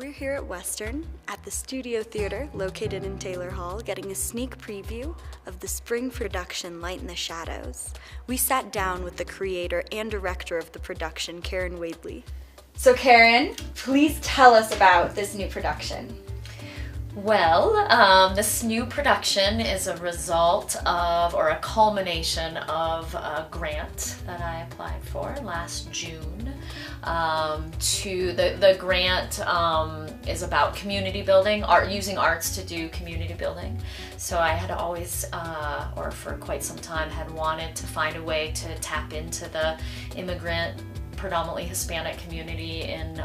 We're here at Western at the Studio Theater located in Taylor Hall getting a sneak preview of the spring production Light in the Shadows. We sat down with the creator and director of the production, Karen Wadley. So Karen, please tell us about this new production. Well, this new production is a result of, or a culmination of a grant that I applied for last June. The grant is about community building, using arts to do community building. So I had always, or for quite some time, had wanted to find a way to tap into the immigrant, predominantly Hispanic community in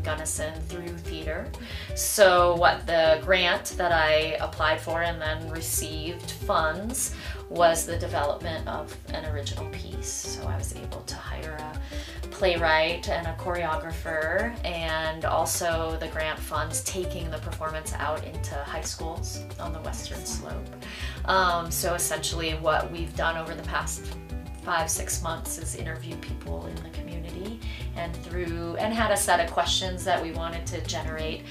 Gunnison through theater. So what the grant that I applied for and then received funds was the development of an original piece. So I was able to hire a playwright and a choreographer, and also the grant funds taking the performance out into high schools on the Western Slope. So essentially what we've done over the past 5-6 months is interview people in the community and had a set of questions that we wanted to generate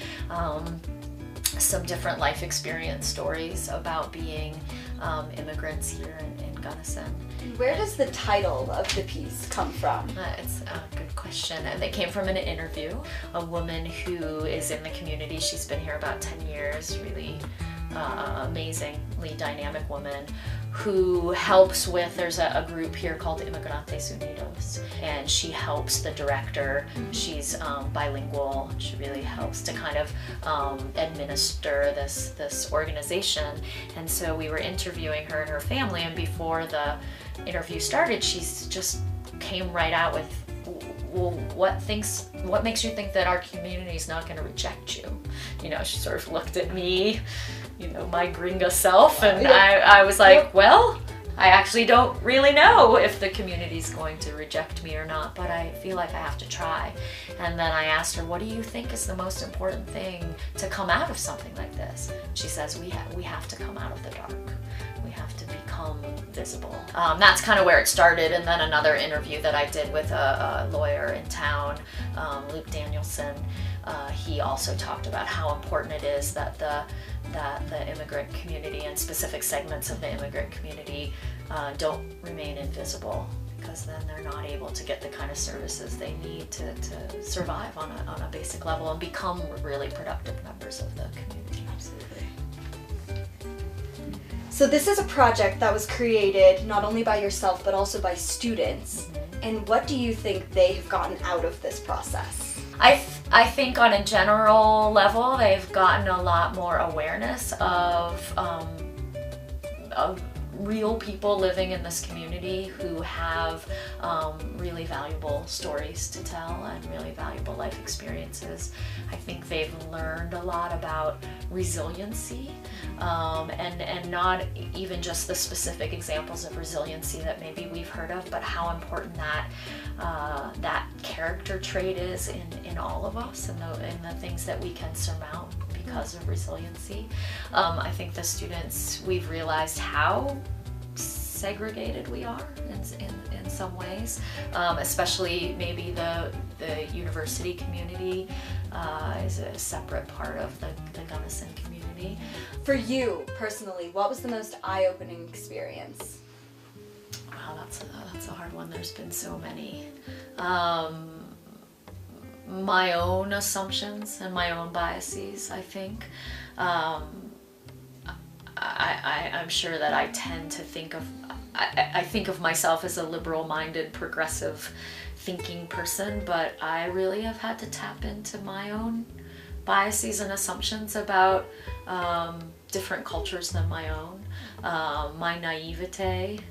some different life experience stories about being immigrants here in Gunnison. Where does the title of the piece come from? It's a good question. And it came from an interview. A woman who is in the community, she's been here about 10 years, really amazingly dynamic woman who helps with, there's a group here called Inmigrantes Unidos, and she helps the director. She's bilingual. She really helps to kind of administer this organization. And so we were interviewing her and her family, and before the interview started, she's just came right out with, well, what makes you think that our community is not going to reject you? You know, she sort of looked at me, you know, my gringa self, and I was like, well, I actually don't really know if the community's going to reject me or not, but I feel like I have to try. And then I asked her, what do you think is the most important thing to come out of something like this? She says, we have to come out of the dark. We have to become visible. That's kind of where it started. And then another interview that I did with a lawyer in town, Luke Danielson, he also talked about how important it is that the immigrant community and specific segments of the immigrant community don't remain invisible, because then they're not able to get the kind of services they need to survive on a basic level and become really productive members of the community. Absolutely. So this is a project that was created not only by yourself but also by students. Mm-hmm. And what do you think they have gotten out of this process? I think on a general level they've gotten a lot more awareness of real people living in this community who have really valuable stories to tell and really valuable life experiences. I think they've learned a lot about resiliency, and not even just the specific examples of resiliency that maybe we've heard of, but how important that character trait is in all of us, and the things that we can surmount because of resiliency. I think the students, we've realized how segregated we are in some ways, especially maybe the university community is a separate part of the Gunnison community. For you personally, what was the most eye-opening experience? Wow, that's a hard one. There's been so many. My own assumptions and my own biases, I think. I'm sure that I tend to think of myself as a liberal-minded, progressive thinking person, but I really have had to tap into my own biases and assumptions about different cultures than my own. My naivete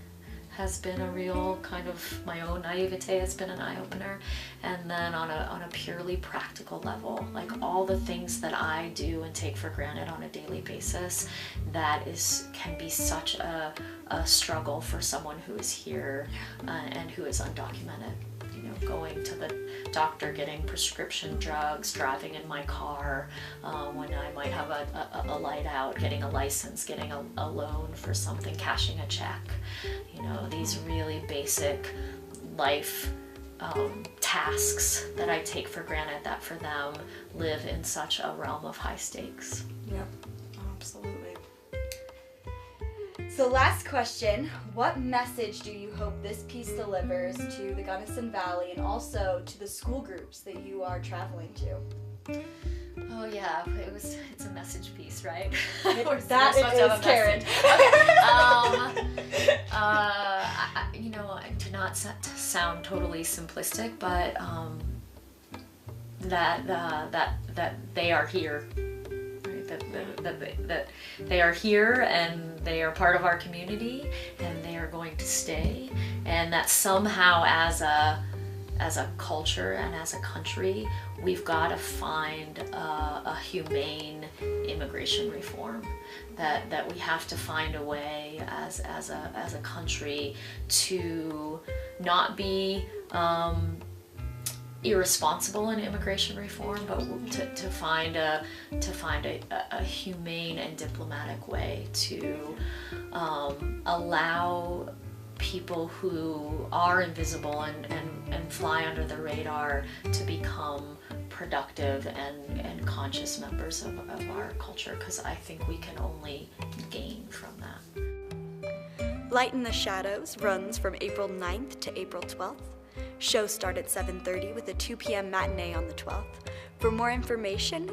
has been a real kind of, my own naivete has been an eye-opener. And then on a purely practical level, like all the things that I do and take for granted on a daily basis, can be such a struggle for someone who is here and who is undocumented. You know, going to the doctor, getting prescription drugs, driving in my car when I might have a light out, getting a license, getting a loan for something, cashing a check. You know, these really basic life tasks that I take for granted that for them live in such a realm of high stakes. Yep, absolutely. So last question, what message do you hope this piece delivers to the Gunnison Valley and also to the school groups that you are traveling to? Oh yeah, it's a message piece, right? That it is, Karen. To not sound totally simplistic, but that they are here, right? That they are here and they are part of our community and they are going to stay, and that somehow as a culture and as a country, we've got to find a humane immigration reform. That we have to find a way as a country to not be irresponsible in immigration reform, but to find a humane and diplomatic way to allow people who are invisible and fly under the radar to become productive and conscious members of our culture, because I think we can only gain from that. Lighten the Shadows runs from April 9th to April 12th. Shows start at 7:30 with a 2 p.m. matinee on the 12th. For more information,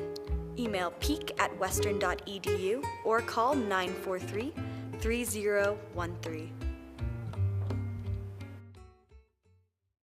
email peak@western.edu or call 943-3013.